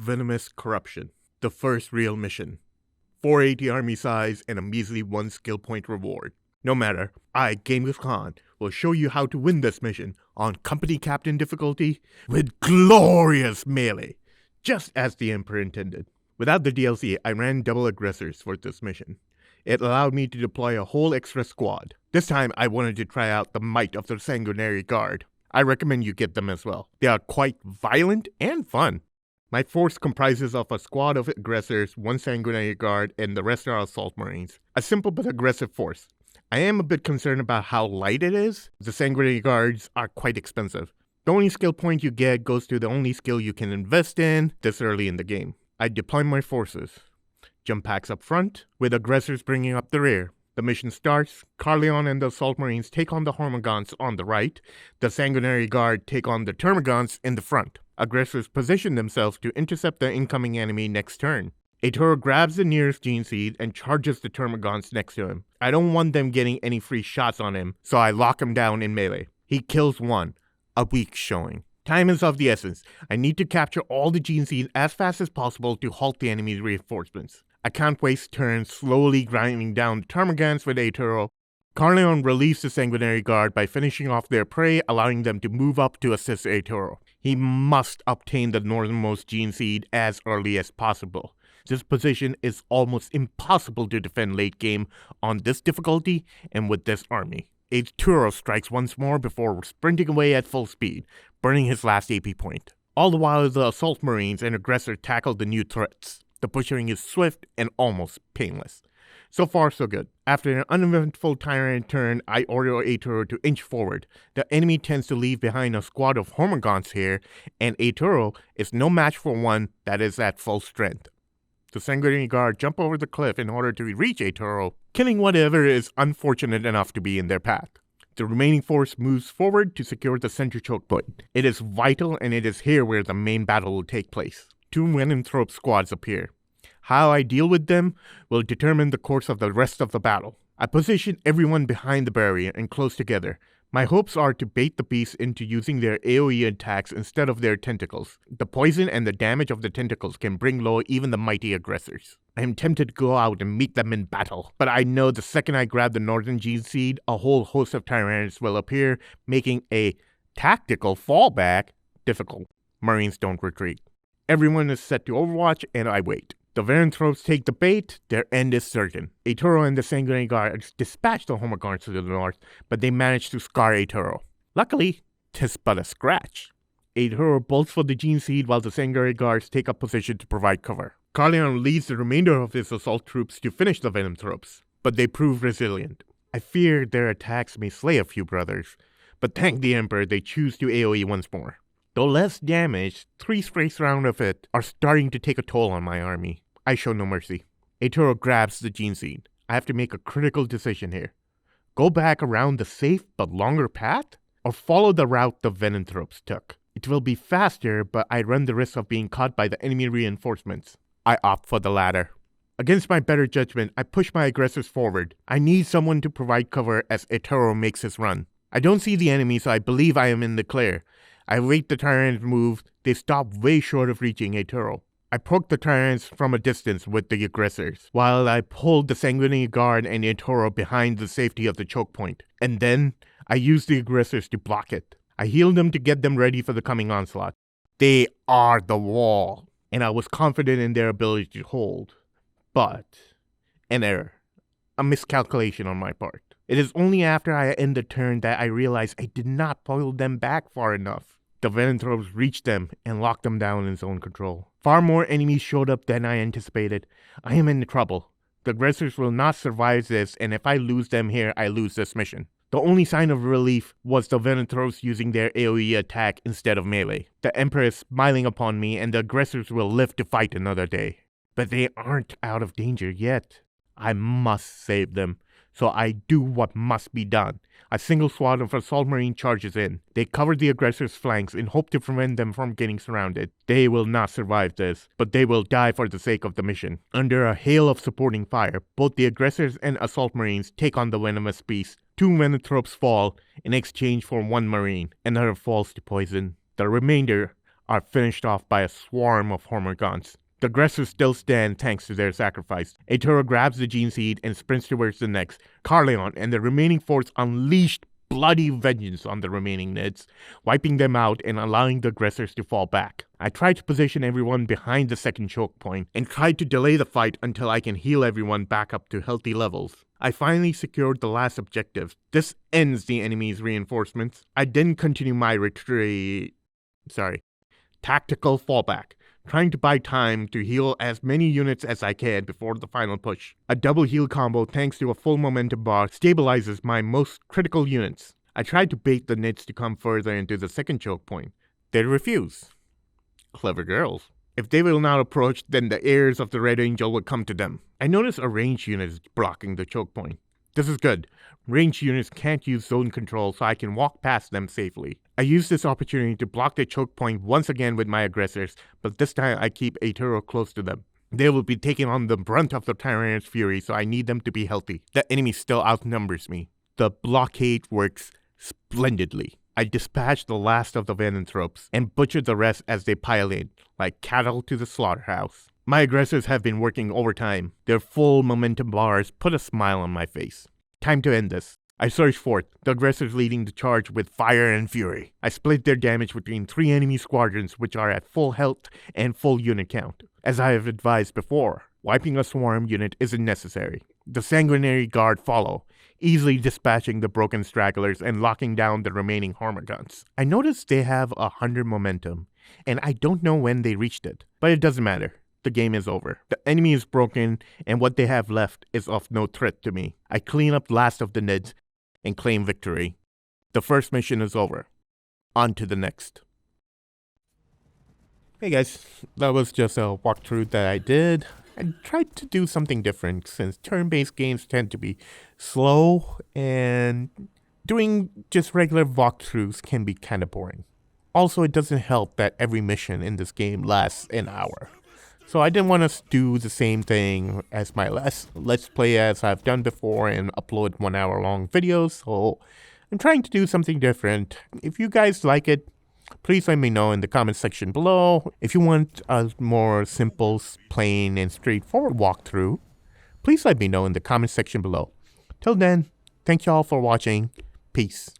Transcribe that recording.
Venomous Corruption, the first real mission. 480 army size and a measly 1 skill point reward. No matter, I, Genghis Khan, will show you how to win this mission on Company Captain difficulty with glorious melee, just as the Emperor intended. Without the DLC, I ran double aggressors for this mission. It allowed me to deploy a whole extra squad. This time I wanted to try out the might of the Sanguinary Guard. I recommend you get them as well. They are quite violent and fun. My force comprises of a squad of aggressors, 1 Sanguinary Guard, and the rest are Assault Marines. A simple but aggressive force. I am a bit concerned about how light it is. The Sanguinary Guards are quite expensive. The only skill point you get goes to the only skill you can invest in this early in the game. I deploy my forces. Jump packs up front, with aggressors bringing up the rear. The mission starts, Carleon and the Assault Marines take on the Hormagaunts on the right, the Sanguinary Guard take on the Termagants in the front. Aggressors position themselves to intercept the incoming enemy next turn. Eitoro grabs the nearest gene seed and charges the Termagants next to him. I don't want them getting any free shots on him, so I lock him down in melee. He kills 1, a weak showing. Time is of the essence. I need to capture all the gene seeds as fast as possible to halt the enemy's reinforcements. I can't waste turns slowly grinding down the Termagants with Eitoro. Carleon relieves the Sanguinary Guard by finishing off their prey, allowing them to move up to assist Eitoro. He must obtain the northernmost gene seed as early as possible. This position is almost impossible to defend late game on this difficulty and with this army. Eitoro strikes once more before sprinting away at full speed, burning his last AP point. All the while the Assault Marines and Aggressor tackle the new threats. The butchering is swift and almost painless. So far, so good. After an uneventful Tyrant turn, I order Eitoro to inch forward. The enemy tends to leave behind a squad of Hormagaunts here, and Eitoro is no match for one that is at full strength. The Sanguinary Guard jump over the cliff in order to reach Eitoro, killing whatever is unfortunate enough to be in their path. The remaining force moves forward to secure the center choke point. It is vital, and it is here where the main battle will take place. 2 Venomthrope squads appear. How I deal with them will determine the course of the rest of the battle. I position everyone behind the barrier and close together. My hopes are to bait the beasts into using their AoE attacks instead of their tentacles. The poison and the damage of the tentacles can bring low even the mighty aggressors. I am tempted to go out and meet them in battle, but I know the second I grab the Northern Gene Seed, a whole host of Tyrants will appear, making a tactical fallback difficult. Marines don't retreat. Everyone is set to Overwatch, and I wait. The Venomthropes take the bait, their end is certain. Eitoro and the Sanguinary Guards dispatch the Hormagaunts to the north, but they manage to scar Eitoro. Luckily, 'tis but a scratch. Eitoro bolts for the Gene Seed while the Sanguinary Guards take up position to provide cover. Carleon leads the remainder of his assault troops to finish the Venomthropes, but they prove resilient. I fear their attacks may slay a few brothers, but thank the Emperor they choose to AoE once more. Though less damaged, 3 straight rounds of it are starting to take a toll on my army. I show no mercy. Eitoro grabs the Gene Seed. I have to make a critical decision here. Go back around the safe but longer path? Or follow the route the Venomthropes took? It will be faster, but I run the risk of being caught by the enemy reinforcements. I opt for the latter. Against my better judgment, I push my aggressors forward. I need someone to provide cover as Eitoro makes his run. I don't see the enemy, so I believe I am in the clear. I wait the Tyrants move. They stop way short of reaching Eitoro. I poke the Tyrants from a distance with the aggressors, while I pull the Sanguinary Guard and Eitoro behind the safety of the choke point. And then, I use the aggressors to block it. I heal them to get them ready for the coming onslaught. They are the wall, and I was confident in their ability to hold. But, an error. A miscalculation on my part. It is only after I end the turn that I realize I did not pull them back far enough. The Venomthropes reached them and locked them down in zone control. Far more enemies showed up than I anticipated. I am in trouble. The aggressors will not survive this, and if I lose them here, I lose this mission. The only sign of relief was the Venomthropes using their AoE attack instead of melee. The Emperor is smiling upon me, and the aggressors will live to fight another day. But they aren't out of danger yet. I must save them. So I do what must be done. A single squad of Assault Marine charges in. They cover the aggressors' flanks in hope to prevent them from getting surrounded. They will not survive this, but they will die for the sake of the mission. Under a hail of supporting fire, both the aggressors and Assault Marines take on the venomous beast. 2 Venomthropes fall in exchange for 1 Marine. Another falls to poison. The remainder are finished off by a swarm of Hormigons. The aggressors still stand thanks to their sacrifice. Arturo grabs the gene seed and sprints towards the next. Carleon and the remaining force unleashed bloody vengeance on the remaining Nids, wiping them out and allowing the aggressors to fall back. I tried to position everyone behind the second choke point and tried to delay the fight until I can heal everyone back up to healthy levels. I finally secured the last objective. This ends the enemy's reinforcements. I then continue my tactical fallback, trying to buy time to heal as many units as I can before the final push. A double heal combo thanks to a full momentum bar stabilizes my most critical units. I tried to bait the Nids to come further into the second choke point. They refuse. Clever girls. If they will not approach, then the heirs of the Red Angel will come to them. I notice a ranged unit is blocking the choke point. This is good. Ranged units can't use zone control, so I can walk past them safely. I use this opportunity to block the choke point once again with my aggressors, but this time I keep Arturo close to them. They will be taking on the brunt of the Tyrannus Fury, so I need them to be healthy. The enemy still outnumbers me. The blockade works splendidly. I dispatch the last of the Venanthropes and butcher the rest as they pile in, like cattle to the slaughterhouse. My aggressors have been working overtime. Their full momentum bars put a smile on my face. Time to end this. I surge forth, the aggressors leading the charge with fire and fury. I split their damage between 3 enemy squadrons which are at full health and full unit count. As I have advised before, wiping a swarm unit isn't necessary. The sanguinary guard follow, easily dispatching the broken stragglers and locking down the remaining Hormigons. I noticed they have 100 momentum, and I don't know when they reached it, but it doesn't matter. The game is over. The enemy is broken, and what they have left is of no threat to me. I clean up the last of the Nids and claim victory. The first mission is over. On to the next. Hey guys, that was just a walkthrough that I did. I tried to do something different since turn-based games tend to be slow and doing just regular walkthroughs can be kind of boring. Also, it doesn't help that every mission in this game lasts an hour. So I didn't want to do the same thing as my Let's Play as I've done before and upload 1 hour long videos. So I'm trying to do something different. If you guys like it, please let me know in the comment section below. If you want a more simple, plain, and straightforward walkthrough, please let me know in the comment section below. Till then, thank you all for watching. Peace.